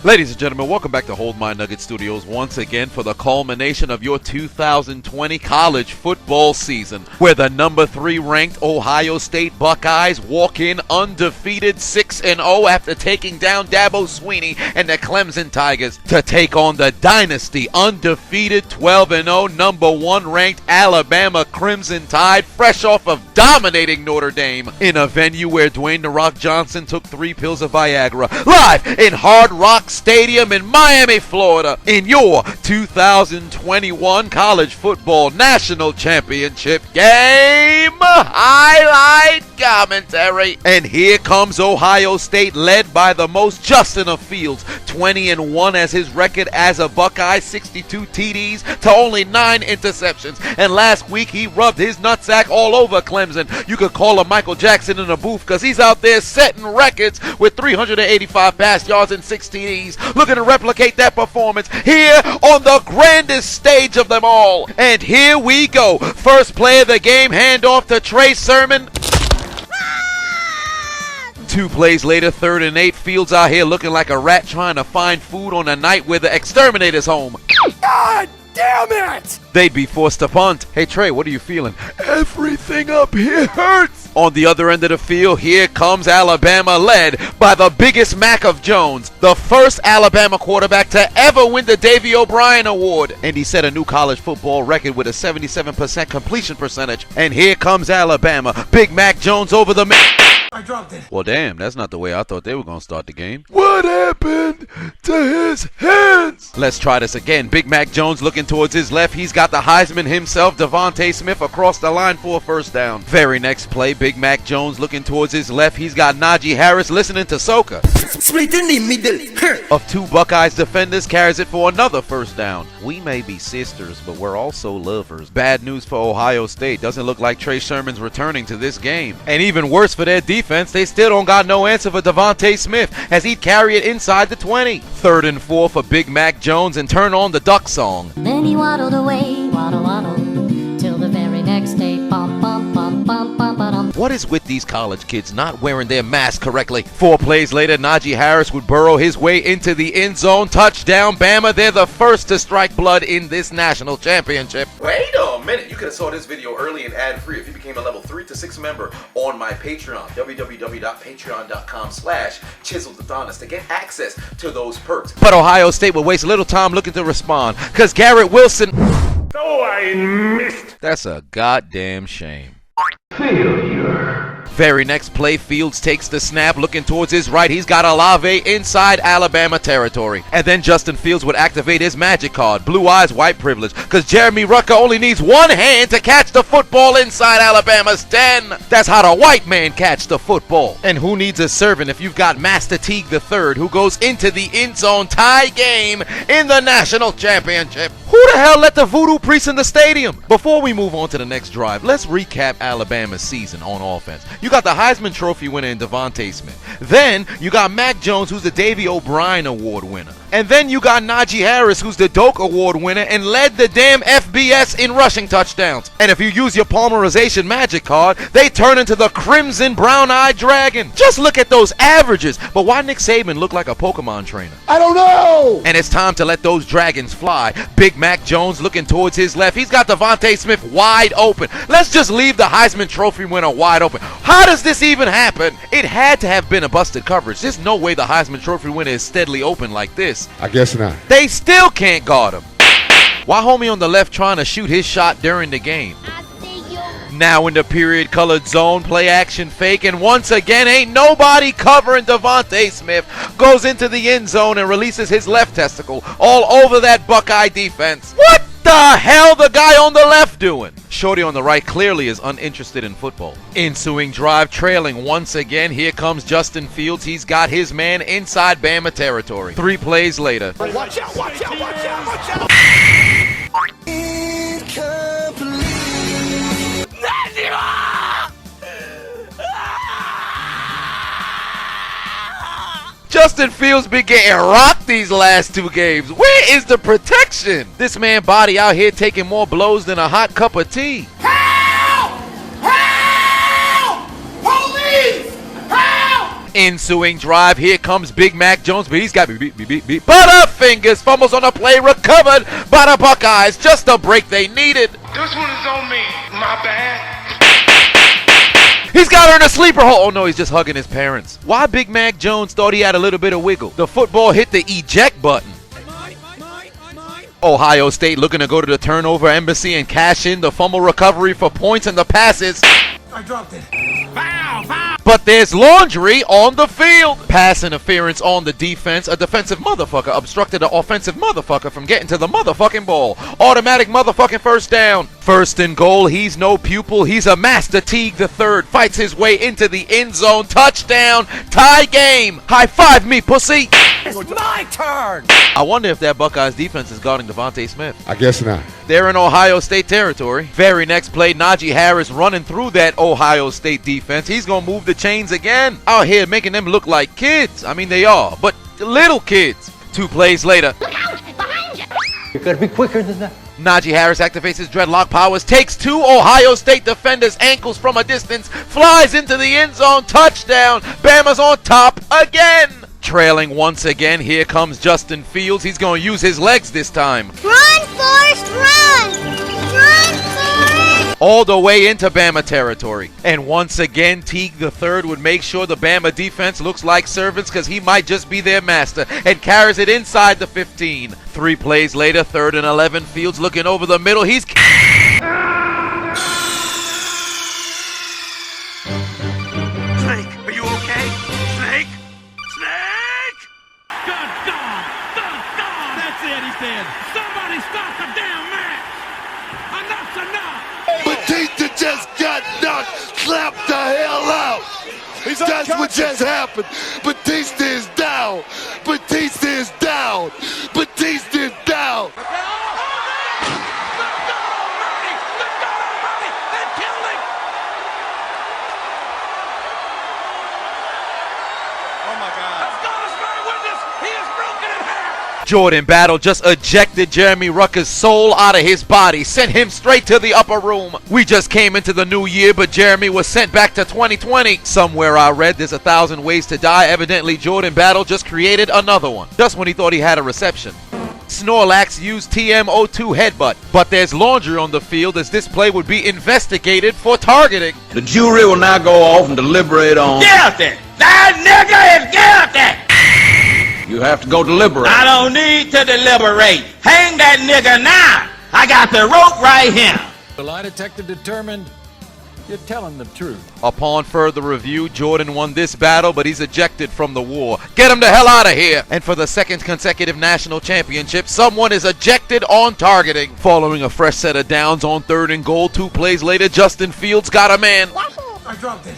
Ladies and gentlemen, welcome back to Hold My Nugget Studios once again for the culmination of your 2020 college football season, where the number 3 ranked Ohio State Buckeyes walk in undefeated 6-0 after taking down Dabo Swinney and the Clemson Tigers to take on the dynasty undefeated 12-0 number 1 ranked Alabama Crimson Tide, fresh off of dominating Notre Dame in a venue where Dwayne "The Rock" Johnson took 3 pills of Viagra, live in Hard Rock Stadium in Miami, Florida, in your 2021 College Football National Championship game highlight commentary. And here comes Ohio State, led by the most Justin of Fields, 20-1 as his record as a Buckeye, 62 TDs to only 9 interceptions. And last week he rubbed his nutsack all over Clemson. You could call him Michael Jackson in a booth because he's out there setting records with 385 pass yards and 6 TDs, looking to replicate that performance here on the grandest stage of them all. And here we go. First play of the game, handoff to Trey Sermon. 2 plays later, 3rd and 8. Fields out here looking like a rat trying to find food on a night where the exterminator's home. God damn it! They'd be forced to punt. Hey Trey, what are you feeling? Everything up here hurts. On the other end of the field, here comes Alabama, led by the biggest Mac of Jones, the first Alabama quarterback to ever win the Davey O'Brien Award. And he set a new college football record with a 77% completion percentage. And here comes Alabama. Big Mac Jones over the I dropped it. Well, damn, that's not the way I thought they were going to start the game. What happened to his hands? Let's try this again. Big Mac Jones looking towards his left. He's got the Heisman himself, DeVonta Smith, across the line for a first down. Very next play, Big Mac Jones looking towards his left. He's got Najee Harris listening to soca. Split in the middle. Of 2 Buckeyes defenders, carries it for another first down. We may be sisters, but we're also lovers. Bad news for Ohio State. Doesn't look like Trey Sermon's returning to this game. And even worse for their defense, they still don't got no answer for DeVonta Smith as he'd carry it inside the 20. 3rd and 4 for Big Mac Jones and turn on the duck song. Then he waddled away, waddle, waddle, till the very next day. Bum, bum, bum, bum, bum, bum. What is with these college kids not wearing their mask correctly? 4 plays later, Najee Harris would burrow his way into the end zone. Touchdown, Bama. They're the first to strike blood in this national championship. Wait a minute. You could have saw this video early and ad-free if you became a level 3 to 6 member on my Patreon, www.patreon.com/Chiseled Adonis, to get access to those perks. But Ohio State would waste little time looking to respond because Garrett Wilson... Oh, I missed. That's a goddamn shame. Failure. Very next play, Fields takes the snap, looking towards his right. He's got Olave inside Alabama territory. And then Justin Fields would activate his magic card, blue eyes, white privilege, because Jeremy Rucker only needs one hand to catch the football inside Alabama's 10. That's how the white man catch the football. And who needs a servant if you've got Master Teague III, who goes into the end zone tie game in the national championship? Who the hell let the voodoo priest in the stadium? Before we move on to the next drive, let's recap Alabama's season on offense. You got the Heisman Trophy winner in DeVonta Smith. Then you got Mac Jones, who's the Davey O'Brien Award winner. And then you got Najee Harris, who's the Doak Award winner and led the damn FBS in rushing touchdowns. And if you use your Palmerization magic card, they turn into the Crimson Brown-Eyed Dragon. Just look at those averages. But why Nick Saban look like a Pokemon trainer? I don't know. And it's time to let those dragons fly. Big Mac Jones looking towards his left. He's got DeVonta Smith wide open. Let's just leave the Heisman Trophy winner wide open. How does this even happen? It had to have been a busted coverage. There's no way the Heisman Trophy winner is steadily open like this. I guess not. They still can't guard him. Why homie on the left trying to shoot his shot during the game? Now in the period colored zone, play action fake, and once again ain't nobody covering DeVonta Smith. Goes into the end zone and releases his left testicle all over that Buckeye defense. What the hell the guy on the left doing? Shorty on the right clearly is uninterested in football. Ensuing drive, trailing once again. Here comes Justin Fields. He's got his man inside Bama territory. 3 plays later. Watch out, watch out, watch out, watch out. Justin Fields been getting rocked these last 2 games. Where is the protection? This man body out here taking more blows than a hot cup of tea. Help! Help! Police! Help! Ensuing drive, here comes Big Mac Jones, but he's got beat. Butterfingers fumbles on the play, recovered by the Buckeyes. Just a break they needed. This one is on me. My bad. He's got her in a sleeper hole. Oh no, he's just hugging his parents. Why Big Mac Jones thought he had a little bit of wiggle? The football hit the eject button. Ohio State looking to go to the turnover embassy and cash in the fumble recovery for points and the passes. I dropped it. But there's laundry on the field. Pass interference on the defense. A defensive motherfucker obstructed an offensive motherfucker from getting to the motherfucking ball. Automatic motherfucking first down. First and goal. He's no pupil. He's a master. Teague the third fights his way into the end zone. Touchdown. Tie game. High five me, pussy. It's my turn. I wonder if that Buckeyes defense is guarding DeVonta Smith. I guess not. They're in Ohio State territory. Very next play, Najee Harris running through that Ohio State defense. He's going to move the chains again. Out here making them look like kids. I mean, they are, but little kids. 2 plays later. Look out! Behind you! You gotta be quicker than that. Najee Harris activates his dreadlock powers, takes 2 Ohio State defenders' ankles from a distance, flies into the end zone, touchdown. Bama's on top again. Trailing once again, here comes Justin Fields. He's going to use his legs this time. Run, Forrest, run! Run, Forrest! All the way into Bama territory. And once again, Teague the third would make sure the Bama defense looks like servants because he might just be their master and carries it inside the 15. 3 plays later, 3rd and 11. Fields looking over the middle. He's... Snake, are you okay? Snake? Snake! Dun, dun, dun, dun. That's it, he said. Somebody stop the damn match. Enough's enough. Batista just got knocked, slapped the hell out. That's what just happened. Batista is down. Batista is down. Batista is down. Jordan Battle just ejected Jeremy Rucker's soul out of his body, sent him straight to the upper room. We just came into the new year, but Jeremy was sent back to 2020. Somewhere I read there's 1,000 ways to die. Evidently Jordan Battle just created another one, just when he thought he had a reception. Snorlax used TM02 headbutt, but there's laundry on the field as this play would be investigated for targeting. The jury will now go off and deliberate on... Guilty! That nigga is guilty! You have to go deliberate. I don't need to deliberate. Hang that nigga now. I got the rope right here. The lie detector determined you're telling the truth. Upon further review, Jordan won this battle, but he's ejected from the war. Get him the hell out of here! And for the 2nd consecutive national championship, someone is ejected on targeting. Following a fresh set of downs on 3rd and goal, 2 plays later, Justin Fields got a man. I dropped it.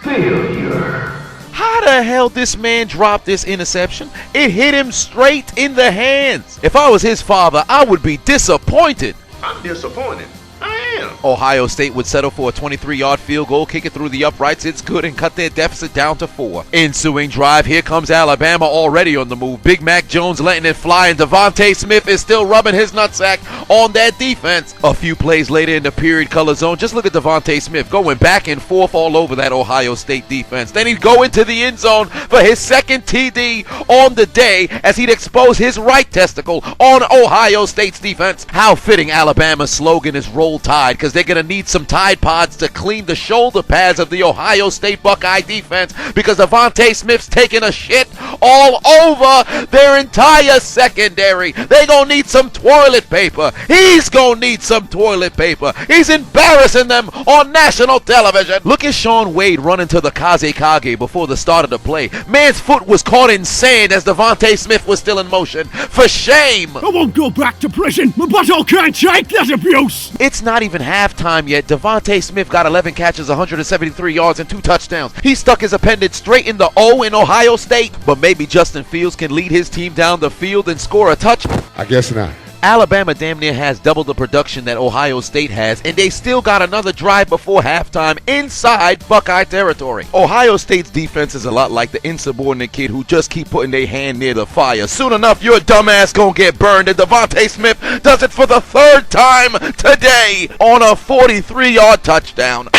Failure. How the hell this man dropped this interception? It hit him straight in the hands. If I was his father, I would be disappointed. I'm disappointed. I am. Ohio State would settle for a 23-yard field goal, kick it through the uprights. It's good and cut their deficit down to 4. Ensuing drive, here comes Alabama already on the move. Big Mac Jones letting it fly, and DeVonta Smith is still rubbing his nutsack on that defense. A few plays later in the period color zone, just look at DeVonta Smith going back and forth all over that Ohio State defense. Then he'd go into the end zone for his 2nd TD on the day as he'd expose his right testicle on Ohio State's defense. How fitting Alabama's slogan is Roll Tide, because they're going to need some Tide Pods to clean the shoulder pads of the Ohio State Buckeye defense, because DeVonta Smith's taking a shit all over their entire secondary. They're going to need some toilet paper. He's going to need some toilet paper. He's embarrassing them on national television. Look at Sean Wade running to the Kazekage before the start of the play. Man's foot was caught in sand as DeVonta Smith was still in motion. For shame. I won't go back to prison. My butthole can't take that abuse. It's not even halftime yet. DeVonta Smith got 11 catches, 173 yards, and 2 touchdowns. He stuck his appendage straight in the O in Ohio State. But maybe Justin Fields can lead his team down the field and score a touch. I guess not. Alabama damn near has double the production that Ohio State has, and they still got another drive before halftime inside Buckeye territory. Ohio State's defense is a lot like the insubordinate kid who just keep putting their hand near the fire. Soon enough, your dumbass gonna get burned, and DeVonta Smith does it for the 3rd time today on a 43-yard touchdown.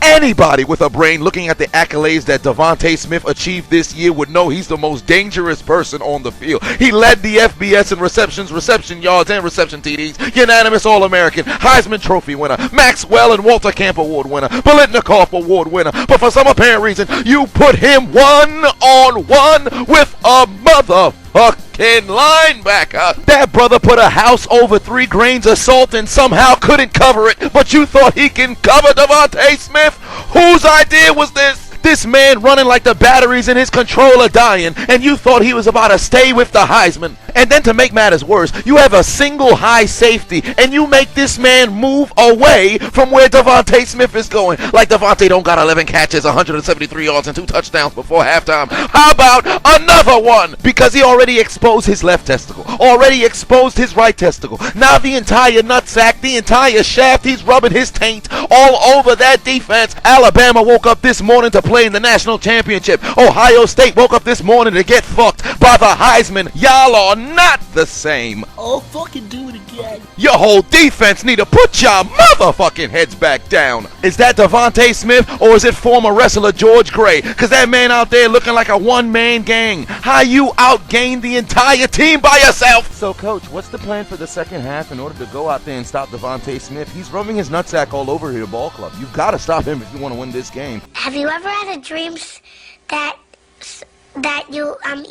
Anybody with a brain looking at the accolades that DeVonta Smith achieved this year would know he's the most dangerous person on the field. He led the FBS in receptions, reception yards, and reception TDs. Unanimous All-American, Heisman Trophy winner, Maxwell and Walter Camp Award winner, Biletnikoff Award winner. But for some apparent reason, you put him one-on-one with a motherfucking linebacker. That brother put a house over 3 grains of salt and somehow couldn't cover it. But you thought he can cover DeVonta Smith? Whose idea was this? This man running like the batteries in his controller dying, and you thought he was about to stay with the Heisman. And then to make matters worse, you have a single high safety, and you make this man move away from where DeVonta Smith is going. Like DeVonta don't got 11 catches, 173 yards, and 2 touchdowns before halftime. How about another one? Because he already exposed his left testicle, already exposed his right testicle. Now the entire nutsack, the entire shaft, he's rubbing his taint all over that defense. Alabama woke up this morning to play in the national championship. Ohio State woke up this morning to get fucked by the Heisman. Y'all are not the same. Oh, fucking do it again. Your whole defense need to put your motherfucking heads back down. Is that DeVonta Smith or is it former wrestler George Gray? Because that man out there looking like a one-man gang. How you outgained the entire team by yourself? So, Coach, what's the plan for the second half in order to go out there and stop DeVonta Smith? He's rubbing his nutsack all over your ball club. You've got to stop him if you want to win this game. Have you ever had a dream that you want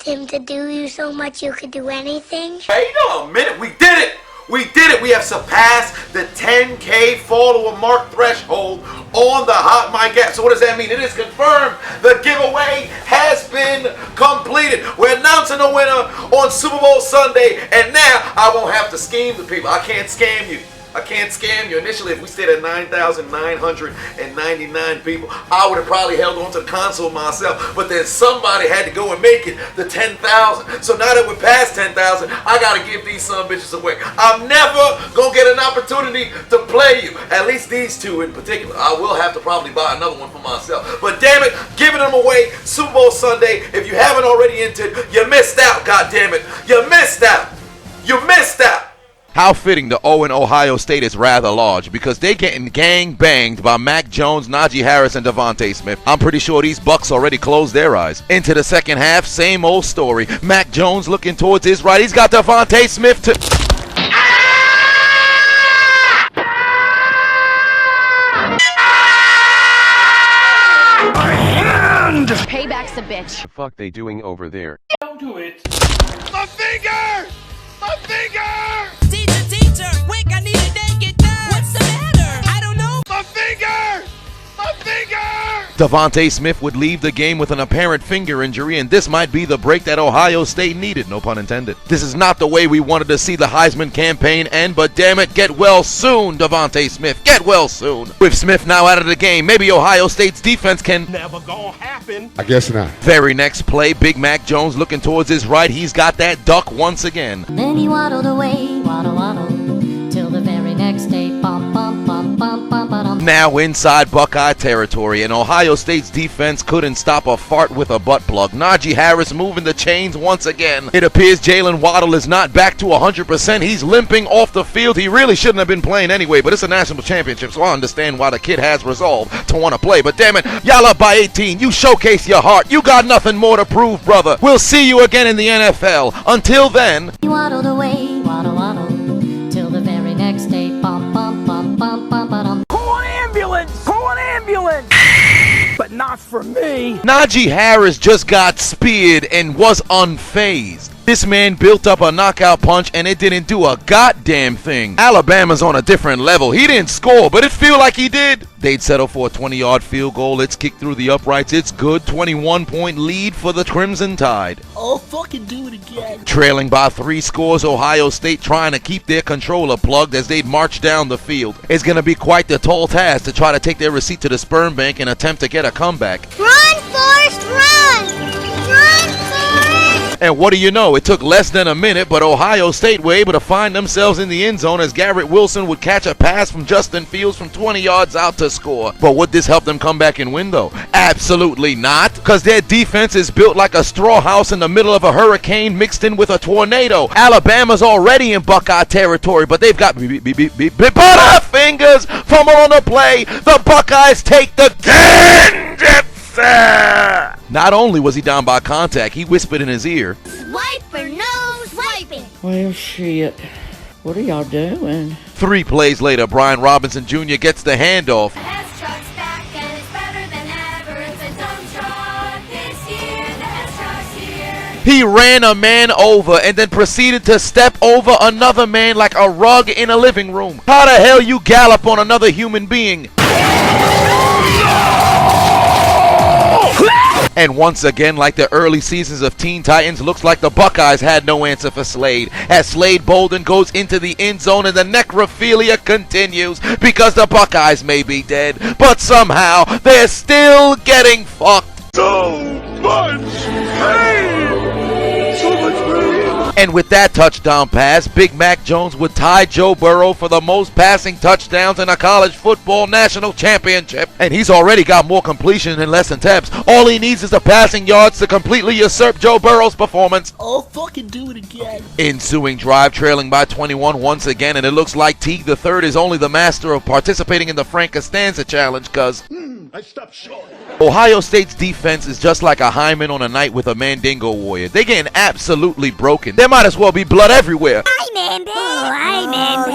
him to do you so much you could do anything? Wait a minute, we did it! We did it! We have surpassed the 10K follower mark threshold on the Hot Mic app. So what does that mean? It is confirmed. The giveaway has been completed. We're announcing the winner on Super Bowl Sunday, and now I won't have to scheme the people. I can't scam you. I can't scam you. Initially, if we stayed at 9,999 people, I would have probably held on to the console myself. But then somebody had to go and make it the 10,000. So now that we're past 10,000, I got to give these son bitches away. I'm never going to get an opportunity to play you. At least these two in particular. I will have to probably buy another one for myself. But damn it, giving them away Super Bowl Sunday. If you haven't already entered, you missed out, goddammit. You missed out. You missed out. How fitting the O in Ohio State is rather large because they're getting gang banged by Mac Jones, Najee Harris, and DeVonta Smith. I'm pretty sure these Bucks already closed their eyes. Into the second half, same old story. Mac Jones looking towards his right. He's got DeVonta Smith to... Payback's a bitch. The fuck they doing over there? Don't do it. My finger! My finger! Teacher, quick, I need a naked nurse. What's the matter? I don't know. My finger! My finger! DeVonta Smith would leave the game with an apparent finger injury, and this might be the break that Ohio State needed, no pun intended. This is not the way we wanted to see the Heisman campaign end, but damn it, get well soon, DeVonta Smith. Get well soon. With Smith now out of the game, maybe Ohio State's defense can... Never gonna happen. I guess not. Very next play, Big Mac Jones looking towards his right. He's got that duck once again. Then he waddled away, waddle, waddle, till the very next day, bum, bum, bum, bum, bum, bum. Now inside Buckeye territory, and Ohio State's defense couldn't stop a fart with a butt plug. Najee Harris moving the chains once again. It appears Jalen Waddle is not back to 100%. He's limping off the field. He really shouldn't have been playing anyway, but it's a national championship, so I understand why the kid has resolve to want to play. But damn it, y'all up by 18. You showcase your heart. You got nothing more to prove, brother. We'll see you again in the NFL. Until then... He waddled away, waddle, waddle, till the very next day, bum, bum, bum, bum, bum, bum. Call an ambulance! Call an ambulance! But not for me. Najee Harris just got speared and was unfazed. This man built up a knockout punch and it didn't do a goddamn thing. Alabama's on a different level. He didn't score, but it feel like he did. They'd settle for a 20-yard field goal. It's kicked through the uprights. It's good. 21-point lead for the Crimson Tide. Oh, fucking do it again. Trailing by 3 scores, Ohio State trying to keep their controller plugged as they'd march down the field. It's going to be quite the tall task to try to take their receipt to the sperm bank and attempt to get a comeback. Run, Forrest, run! Run, Forrest! And what do you know? It took less than a minute, but Ohio State were able to find themselves in the end zone as Garrett Wilson would catch a pass from Justin Fields from 20 yards out to score. But would this help them come back and win, though? Absolutely not, because their defense is built like a straw house in the middle of a hurricane mixed in with a tornado. Alabama's already in Buckeye territory, but they've got Butterfingers fumble on the play. The Buckeyes take the game. Not only was he down by contact, he whispered in his ear, Swipe for no swiping. Well, shit. What are y'all doing? 3 plays later, Brian Robinson Jr. gets the handoff. The S-Truck's back and it's better than ever. It's a dump truck this year. The S-Truck's here. He ran a man over and then proceeded to step over another man like a rug in a living room. How the hell you gallop on another human being? And once again, like the early seasons of Teen Titans, looks like the Buckeyes had no answer for Slade. As Slade Bolden goes into the end zone and the necrophilia continues because the Buckeyes may be dead, but somehow they're still getting fucked. So much pain! So much pain! And with that touchdown pass, Big Mac Jones would tie Joe Burrow for the most passing touchdowns in a college football national championship. And he's already got more completion and less attempts. All he needs is the passing yards to completely usurp Joe Burrow's performance. Oh, fucking do it again. Ensuing drive, trailing by 21 once again, and it looks like Teague III is only the master of participating in the Frank Costanza challenge, cuz I stopped short. Ohio State's defense is just like a hymen on a night with a Mandingo warrior. They're getting absolutely broken. There might as well be blood everywhere. Hi, Mandy. Oh, hi, Mandy.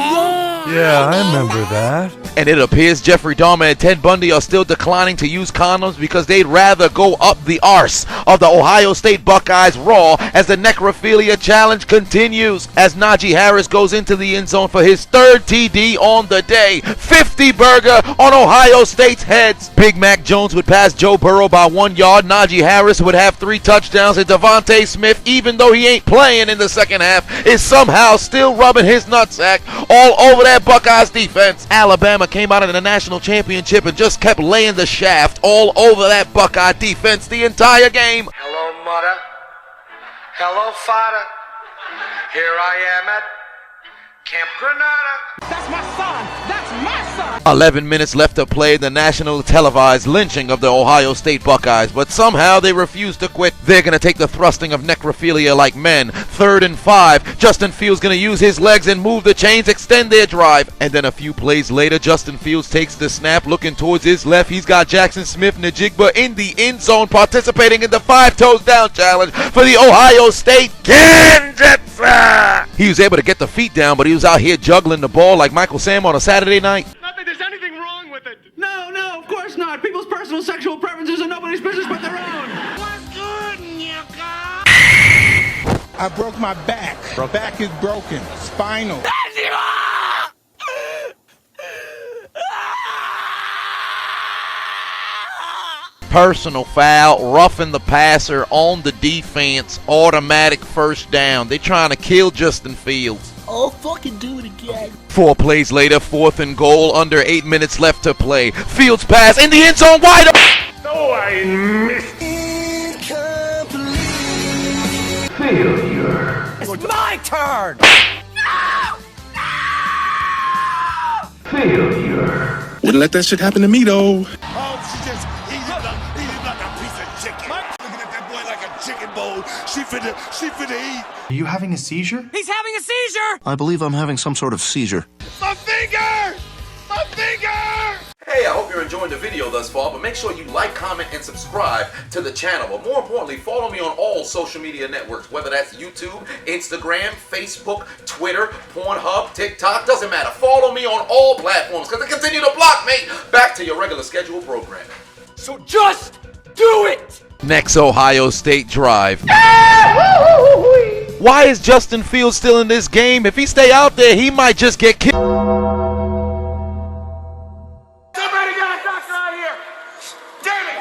Yeah, I remember that. And it appears Jeffrey Dahmer and Ted Bundy are still declining to use condoms because they'd rather go up the arse of the Ohio State Buckeyes raw as the necrophilia challenge continues. As Najee Harris goes into the end zone for his 3rd TD on the day. 50 burger on Ohio State's heads. Big Mac Jones would pass Joe Burrow by 1 yard. Najee Harris would have 3 touchdowns. And DeVonta Smith, even though he ain't playing in the second half, is somehow still rubbing his nutsack all over that Buckeyes defense. Alabama came out of the national championship and just kept laying the shaft all over that Buckeye defense the entire game. Hello, mother. Hello, father. Here I am at Camp Granada. That's my son. That's my son. 11 minutes left to play in the national televised lynching of the Ohio State Buckeyes, but somehow they refuse to quit. They're going to take the thrusting of necrophilia like men. 3rd and 5. Justin Fields going to use his legs and move the chains, extend their drive. And then a few plays later, Justin Fields takes the snap, looking towards his left. He's got Jackson Smith-Njigba in the end zone, participating in the 5 toes down challenge for the Ohio State Kansas. He was able to get the feet down, but he was out here juggling the ball like Michael Sam on a Saturday night. Not that there's anything wrong with it. No, of course not. People's personal sexual preferences are nobody's business but their own. What's good, Nyaka? I broke my back. My back is broken. Spinal. Personal foul, roughing the passer on the defense, automatic 1st down. They're trying to kill Justin Fields. Oh, fucking do it again. 4 plays later, 4th and goal, under 8 minutes left to play. Fields pass in the end zone, wide open. Oh, I missed. Failure. It's my turn. Failure. Wouldn't let that shit happen to me, though. Oh, she just eating like a piece of chicken. Looking at that boy like a chicken bowl. She finna eat. Are you having a seizure? He's having a seizure! I believe I'm having some sort of seizure. My finger! My finger! Hey, I hope you're enjoying the video thus far, but make sure you like, comment, and subscribe to the channel. But more importantly, follow me on all social media networks, whether that's YouTube, Instagram, Facebook, Twitter, Pornhub, TikTok, doesn't matter. Follow me on all platforms because they continue to block me. Back to your regular scheduled programming. So just do it! Next Ohio State drive. Why is Justin Fields still in this game? If he stay out there, he might just get killed. Somebody got a doctor out here. Damn it.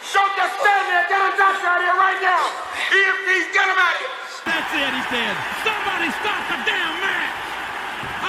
Show just stand there. Get a doctor out here right now. EMTs, get him out of here. That's it, he said. Somebody stop the damn match.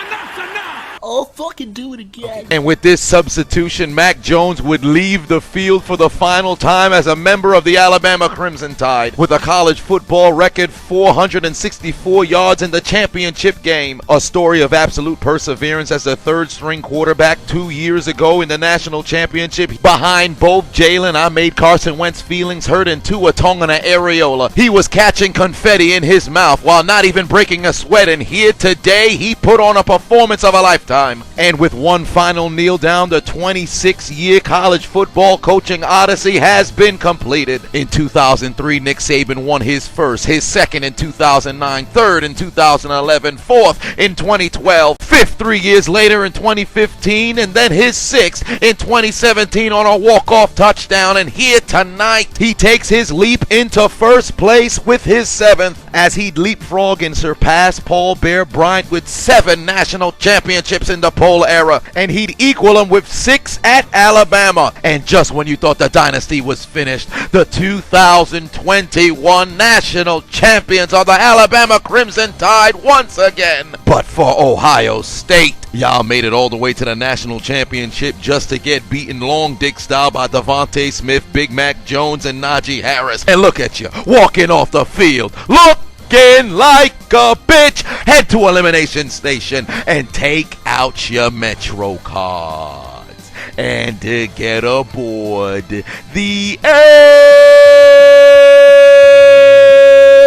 Enough's enough. I'll fucking do it again. And with this substitution, Mac Jones would leave the field for the final time as a member of the Alabama Crimson Tide with a college football record 464 yards in the championship game. A story of absolute perseverance as the third-string quarterback 2 years ago in the national championship. Behind both Jalen, I made Carson Wentz feelings hurt, and Tua Tagovailoa. He was catching confetti in his mouth while not even breaking a sweat, and here today he put on a performance of a lifetime. And with one final kneel down, the 26-year college football coaching odyssey has been completed. In 2003, Nick Saban won his first, his second in 2009, third in 2011, fourth in 2012, fifth 3 years later in 2015, and then his sixth in 2017 on a walk-off touchdown. And here tonight, he takes his leap into first place with his seventh, as he'd leapfrog and surpass Paul Bear Bryant with 7 national championships in the Polar era, and he'd equal him with 6 at Alabama. And just when you thought the dynasty was finished, the 2021 national champions are the Alabama Crimson Tide once again. But for Ohio State, y'all made it all the way to the national championship just to get beaten long dick style by DeVonta Smith, Big Mac Jones, and Najee Harris. And look at you, walking off the field, looking like a bitch. Head to Elimination Station and take out your Metro cards and to get aboard the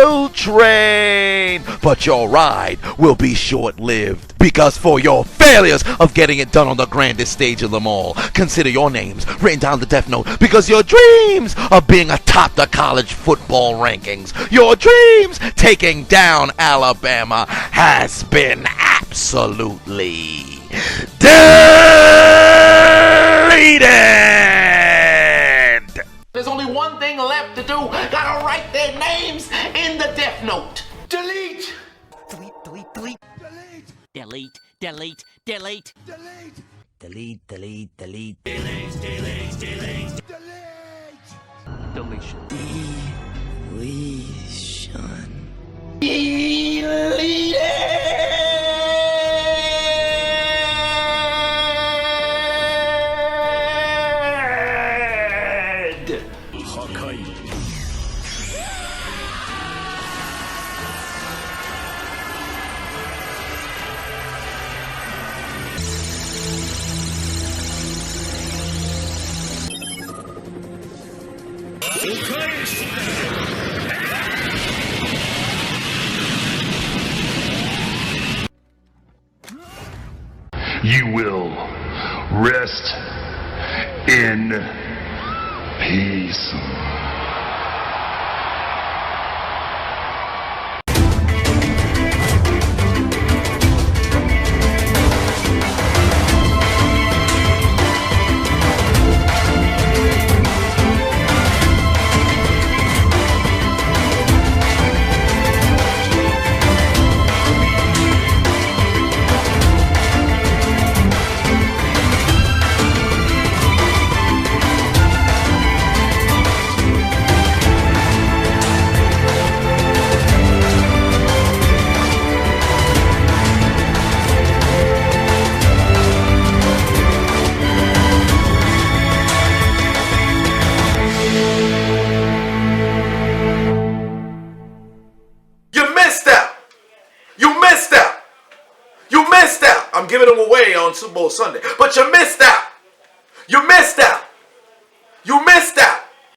L train. But your ride will be short-lived, because for your failures of getting it done on the grandest stage of them all, consider your names written down the death note, because your dreams of being atop the college football rankings, your dreams taking down Alabama, has been absolutely deleted. There's only one thing left to do. Gotta write their names in the death note. Delete. Delete, delete, delete. Delete, delete, delete. Delete. Delete, delete, delete. Delete, delete, delete. Deletion. You will rest in peace. I'm giving them away on Super Bowl Sunday, but you missed out. You missed out.